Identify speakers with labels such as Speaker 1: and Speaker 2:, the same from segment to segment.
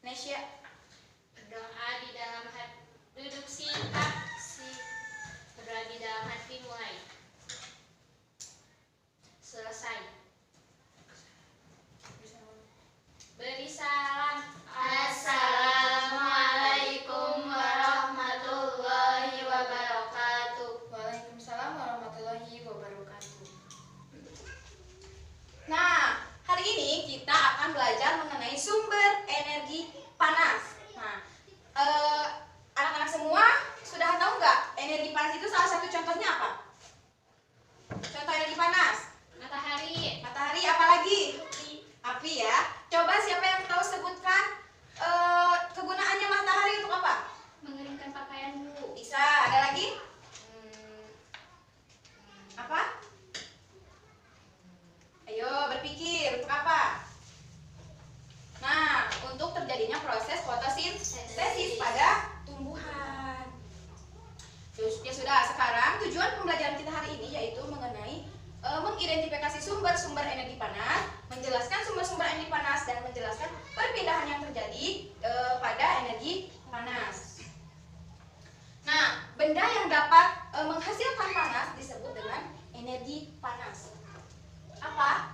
Speaker 1: Nesya.
Speaker 2: Berdoa di dalam hati, duduk singkat, berdoa di dalam hati mulai. Selesai. Beri salam. Assalamualaikum warahmatullahi wabarakatuh.
Speaker 1: Waalaikumsalam warahmatullahi wabarakatuh. Nah, hari ini kita akan belajar mengenai sumber energi panas. Nah, anak-anak semua sudah tahu nggak energi panas itu salah satu contohnya apa? Contoh energi panas.
Speaker 2: Matahari.
Speaker 1: Matahari, apa lagi? Api ya. Coba siapa yang tahu sebutkan kegunaannya matahari untuk apa?
Speaker 2: Mengeringkan pakaian, Bu.
Speaker 1: Bisa. Ada lagi? Apa? Ayo berpikir, untuk apa? Nah, untuk terjadinya proses fotosintesis pada tumbuhan. Ya sudah, sekarang tujuan pembelajaran kita hari ini yaitu mengenai mengidentifikasi sumber-sumber energi panas, menjelaskan sumber-sumber energi panas, dan menjelaskan perpindahan yang terjadi pada energi panas. Nah, benda yang dapat menghasilkan panas disebut dengan energi panas. Apa?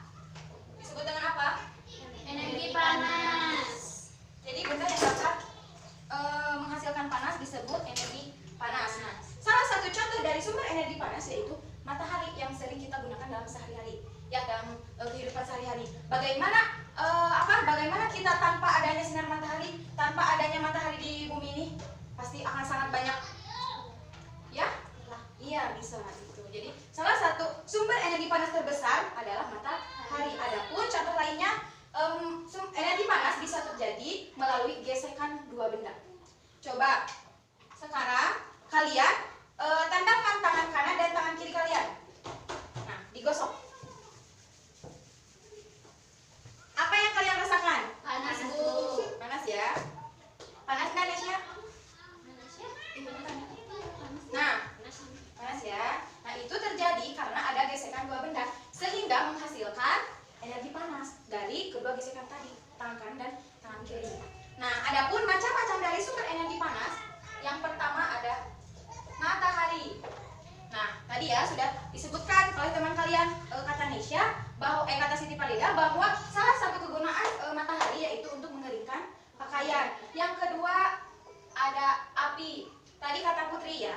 Speaker 1: Disebut dengan apa?
Speaker 2: Energi panas.
Speaker 1: Jadi benda yang dapat menghasilkan panas disebut energi panas. Nah, salah satu contoh dari sumber energi panas yaitu matahari yang sering kita gunakan dalam sehari-hari, ya dalam kehidupan sehari-hari. Bagaimana kita tanpa adanya sinar matahari, tanpa adanya matahari di bumi ini, pasti akan sangat banyak, ya? Iya bisa itu. Jadi salah satu sumber energi panas terbesar adalah matahari. Adapun contoh lainnya, energi panas bisa terjadi melalui gesekan dua benda. Coba sekarang kalian tandangkan tangan kanan dan tangan kiri kalian. Nah, digosok. Apa yang kalian rasakan?
Speaker 2: Panas, Bu.
Speaker 1: Panas ya. Panas nggak, Nesya?
Speaker 2: Panas ya?
Speaker 1: Nah, panas ya. Nah, itu terjadi karena ada gesekan dua benda sehingga menghasilkan energi panas dari kedua gesekan tadi, tangan kanan dan tangan kiri. Nah, adapun macam-macam dari sumber energi panas, yang pertama ada matahari. Nah, tadi ya sudah disebutkan oleh teman kalian, kata Nesya, kata Siti Palida, bahwa salah satu kegunaan matahari yaitu untuk mengeringkan pakaian. Yang kedua ada api. Tadi kata Putri ya,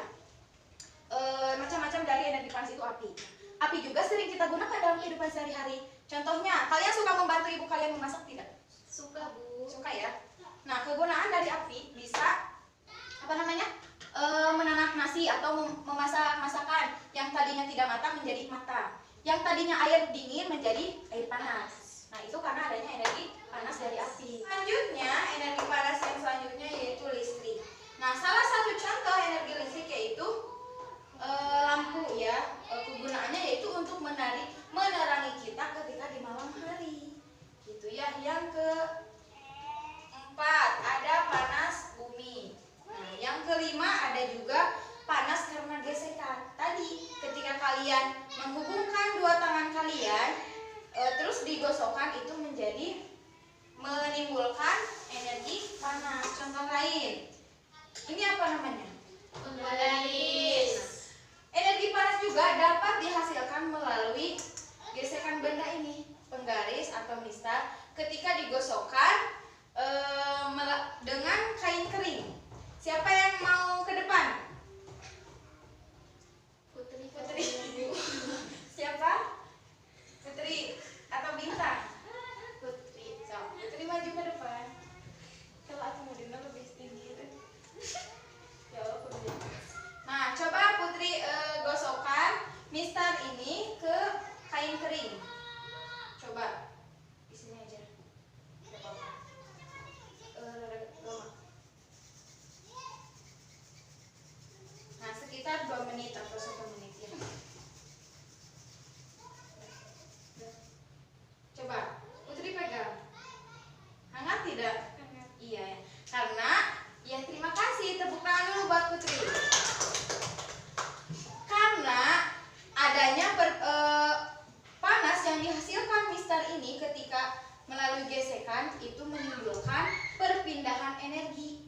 Speaker 1: macam-macam dari energi panas itu api. Api juga sering kita gunakan dalam kehidupan sehari-hari. Contohnya, kalian suka membantu ibu kalian memasak tidak?
Speaker 2: Suka, Bu.
Speaker 1: Suka ya. Nah, kegunaan dari api bisa menanak nasi atau memasak masakan yang tadinya tidak matang menjadi matang, yang tadinya air dingin menjadi air panas. Nah, itu karena adanya energi panas dari api. Selanjutnya, energi panas yang selanjutnya yaitu listrik. Nah, salah satu contoh energi listrik yaitu lampu ya. Kegunaannya yaitu untuk menerangi kita ketika di malam hari. Gitu ya. Yang keempat ada panas bumi. Nah, yang kelima ada juga panas karena gesekan. Tadi ketika kalian menghubungkan dua tangan kalian terus digosokkan, itu menimbulkan energi panas. Contoh lain, ini apa namanya?
Speaker 2: Penggaris.
Speaker 1: Energi panas juga dapat dihasilkan melalui gesekan benda ini, penggaris atau mistar, ketika digosokkan dengan kain kering. Siapa yang mau ke depan?
Speaker 2: Putri.
Speaker 1: Siapa? Putri atau Bintang?
Speaker 2: Putri.
Speaker 1: So, Putri maju ke depan. Kalau aku mau dengar lebih tinggi. Ya Allah, Putri. Nah, coba Putri gosokkan mistar ini ke kain kering. Coba di sini aja. Nah, sekitar 2 menit atau 1 menit ya. Coba Putri pegang. Hangat tidak?
Speaker 2: Hangat.
Speaker 1: Iya ya. Karena ya, terima kasih, tepuk tangan dulu buat Putri. Karena adanya panas yang dihasilkan mistar ini ketika melalui gesekan itu menimbulkan perpindahan perpindahan energi.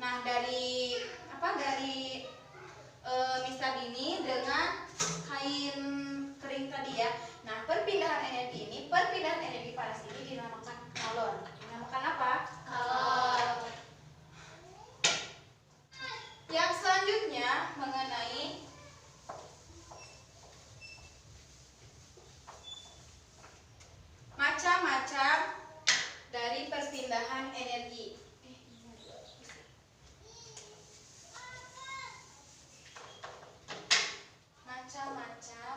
Speaker 1: Nah, dari Mister Dini dengan kain kering tadi ya. Nah, perpindahan energi panas ini dinamakan kalor. Dinamakan apa?
Speaker 2: Kalor.
Speaker 1: Yang selanjutnya mengenai macam-macam dari perpindahan energi. Macam-macam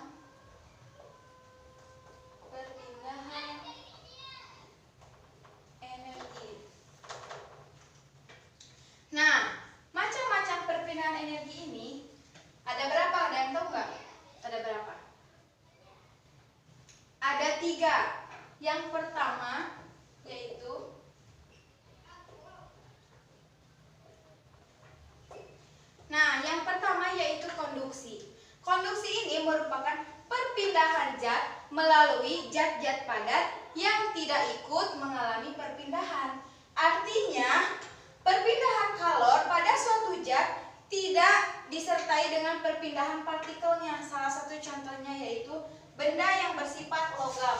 Speaker 1: perpindahan energi. Nah, macam-macam perpindahan energi ini ada berapa? Ada yang tahu nggak? Ada berapa? Ada 3. Yang pertama yaitu konduksi. Konduksi ini merupakan perpindahan zat melalui zat-zat padat yang tidak ikut mengalami perpindahan. Artinya, perpindahan kalor pada suatu zat tidak disertai dengan perpindahan partikelnya. Salah satu contohnya yaitu benda yang bersifat logam.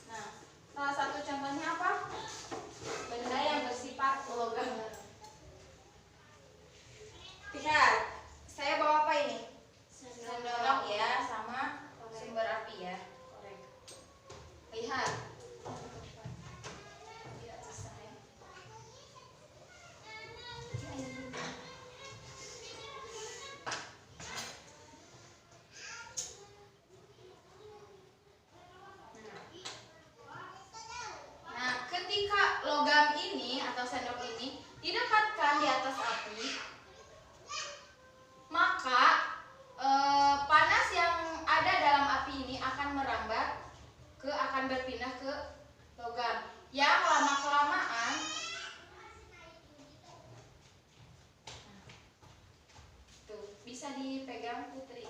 Speaker 1: Nah, salah satu contohnya apa? Benda yang bersifat logam. Lihat, saya bawa apa ini? Sendok ya, sama sumber api ya. Korek. Lihat. Nah, ketika logam ini atau sendok ini didekatkan di atas api, maka panas yang ada dalam api ini akan merambat akan berpindah ke logam yang lama-kelamaan tuh bisa dipegang Putri.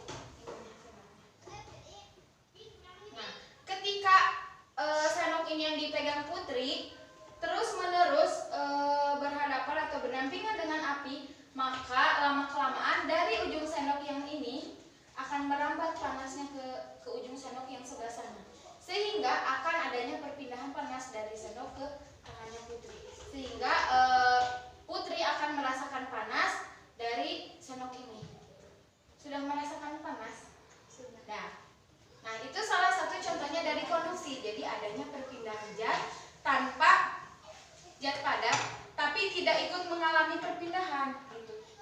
Speaker 1: Nah, ketika sendok ini yang dipegang Putri terus-menerus berhadapan atau berdampingan dengan api, maka lama-kelamaan dari ujung sendok yang ini akan merambat panasnya ke ujung sendok yang sebelah sana, sehingga akan adanya perpindahan panas dari sendok ke tangannya Putri, sehingga Putri akan merasakan panas dari sendok ini. Sudah merasakan panas? Sudah. Nah, itu salah satu contohnya dari konduksi. Jadi adanya perpindahan zat tanpa zat padat, tapi tidak ikut mengalami perpindahan.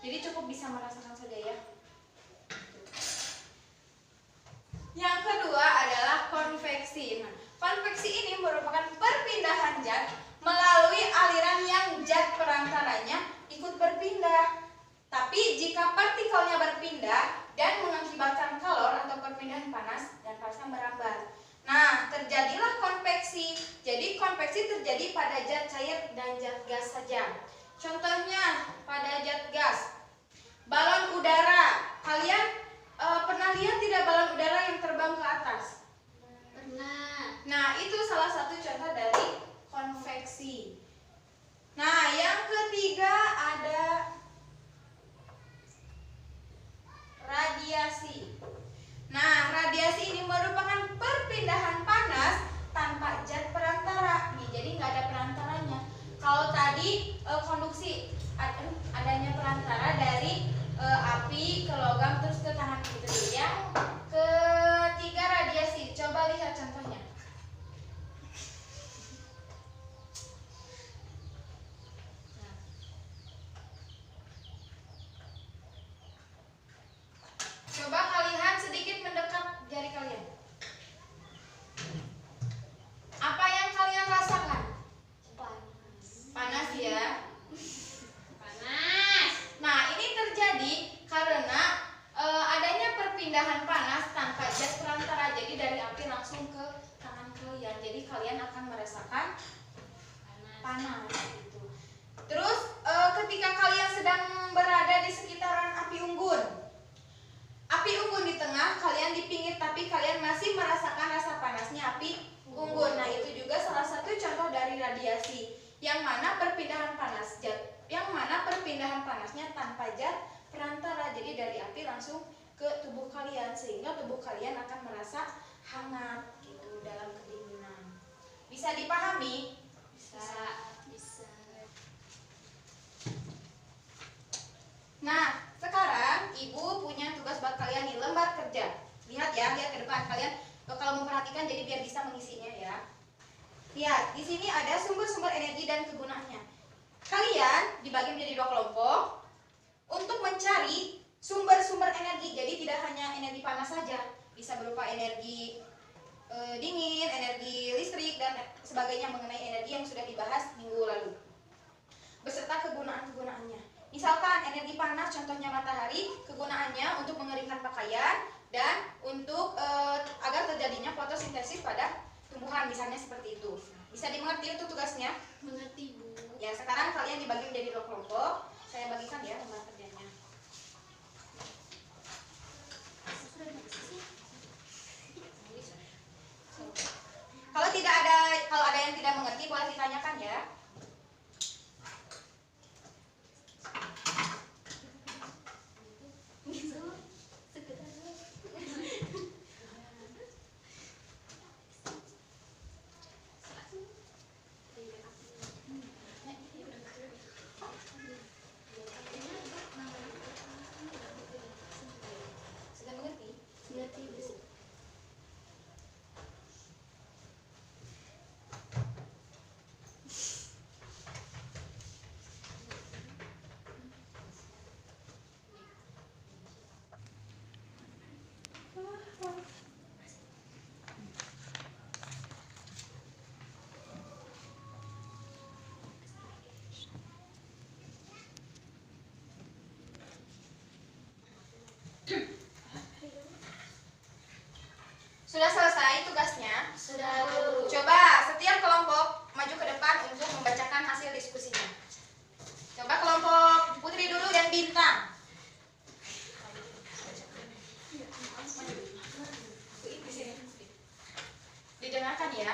Speaker 1: Jadi cukup bisa merasakan saja ya. Yang kedua adalah konveksi. Nah, konveksi ini merupakan perpindahan zat melalui aliran yang zat perantaranya ikut berpindah. Tapi jika partikelnya berpindah dan mengakibatkan kalor atau perpindahan panas, dan panasnya merambat. Nah, terjadilah konveksi. Jadi konveksi terjadi pada zat cair dan zat gas saja. Contohnya pada zat gas, balon udara. Kalian pernah lihat tidak balon udara yang terbang ke atas?
Speaker 2: Pernah.
Speaker 1: Nah, itu salah satu contoh dari konveksi. Nah, yang ketiga ada radiasi. Nah, radiasi ini merupakan perpindahan panas tanpa zat perantara. Nih, jadi nggak ada perantaranya. Kalau tadi konduksi adanya perantara dari api ke logam terus ke tangan Putri. Yang ketiga radiasi. Coba lihat contohnya. Nah. Coba kalian sedikit mendekat jari kalian. Apa yang kalian rasakan? Panas ya.
Speaker 2: Panas.
Speaker 1: Nah, ini terjadi karena adanya perpindahan panas tanpa zat perantara. Jadi dari api langsung ke tangan kalian. Jadi kalian akan merasakan panas gitu. Terus ketika kalian sedang berada di sekitaran api unggun. Api unggun di tengah, kalian di pinggir, tapi kalian masih merasakan rasa panasnya api unggun. unggun. Nah, itu juga salah satu contoh dari radiasi yang mana perpindahan panasnya tanpa zat perantara. Jadi dari api langsung ke tubuh kalian sehingga tubuh kalian akan merasa hangat gitu dalam kedinginan. Bisa dipahami?
Speaker 2: Bisa.
Speaker 1: Nah, sekarang Ibu punya tugas buat kalian nih, lembar kerja. Lihat ya, lihat ke depan kalian kalau memperhatikan jadi biar bisa mengisinya ya. Lihat, di sini ada sumber-sumber energi dan kegunaannya. Kalian dibagi menjadi 2 kelompok untuk mencari sumber-sumber energi. Jadi tidak hanya energi panas saja, bisa berupa energi dingin, energi listrik dan sebagainya mengenai energi yang sudah dibahas minggu lalu. Beserta kegunaan-kegunaannya. Misalkan energi panas contohnya matahari, kegunaannya untuk mengeringkan pakaian dan untuk agar terjadinya fotosintesis pada tumbuhan misalnya seperti itu. Bisa dimengerti untuk tugasnya?
Speaker 2: Mengerti, Bu.
Speaker 1: Ya, sekarang kalian dibagi menjadi 2 kelompok. Saya bagikan ya lembar kerjanya. Kalau ada yang tidak mengerti boleh ditanyakan ya. Sudah mengerti?
Speaker 2: Mengerti, Bu.
Speaker 1: Sudah selesai tugasnya?
Speaker 2: Sudah, Bu.
Speaker 1: Coba setiap kelompok maju ke depan untuk membacakan hasil diskusinya. Coba kelompok Putri dulu dan Bintang. Didengarkan ya.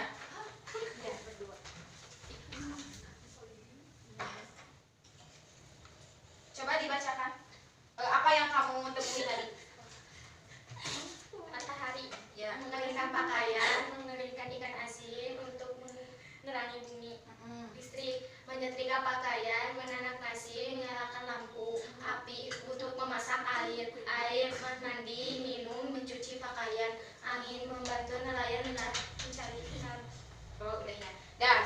Speaker 1: Coba dibacakan. Apa yang kamu temui tadi?
Speaker 2: Matahari
Speaker 1: Ya.
Speaker 2: mengeringkan pakaian, mengeringkan ikan asin untuk menerangi bumi. Listrik menyetrika pakaian, menanak nasi, menyalakan lampu, api untuk memasak air mandi, minum, mencuci pakaian, angin membantu nelayan mencari ikan.
Speaker 1: Oh, udah ya. Dah,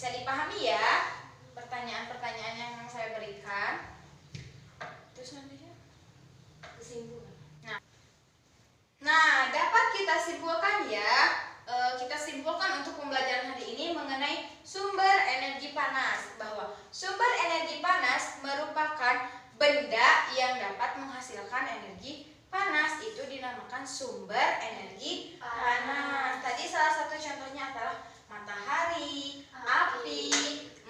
Speaker 1: Bisa dipahami ya pertanyaan-pertanyaan yang saya berikan. Terus nantinya kesimpulan. Nah, dapat kita simpulkan ya. Kita simpulkan untuk pembelajaran hari ini mengenai sumber energi panas, bahwa sumber energi panas merupakan benda yang dapat menghasilkan energi panas, itu dinamakan sumber energi panas. Tadi salah satu contohnya adalah matahari, api,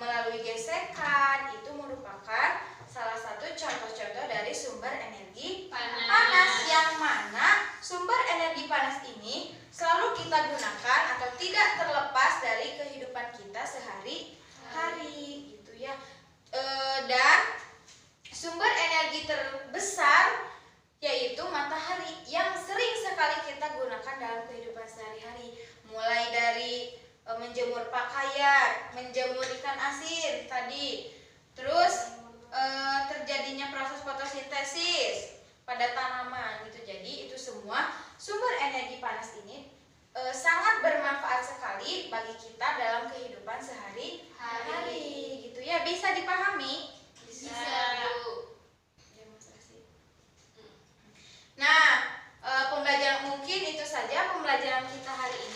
Speaker 1: melalui gesekan, itu merupakan salah satu contoh-contoh dari sumber energi panas, yang mana sumber energi panas ini selalu kita gunakan atau tidak terlepas dari kehidupan kita sehari-hari gitu ya. Dan sumber energi terbesar yaitu matahari yang sering sekali kita gunakan dalam kehidupan sehari-hari, mulai dari menjemur pakaian, menjemur ikan asin tadi, terus terjadinya proses fotosintesis pada tanaman gitu. Jadi itu semua sumber energi panas ini sangat bermanfaat sekali bagi kita dalam kehidupan sehari-hari gitu ya. Bisa dipahami?
Speaker 2: Bisa, Bu.
Speaker 1: Demonstrasi. Nah, pembelajaran mungkin itu saja pembelajaran kita hari ini.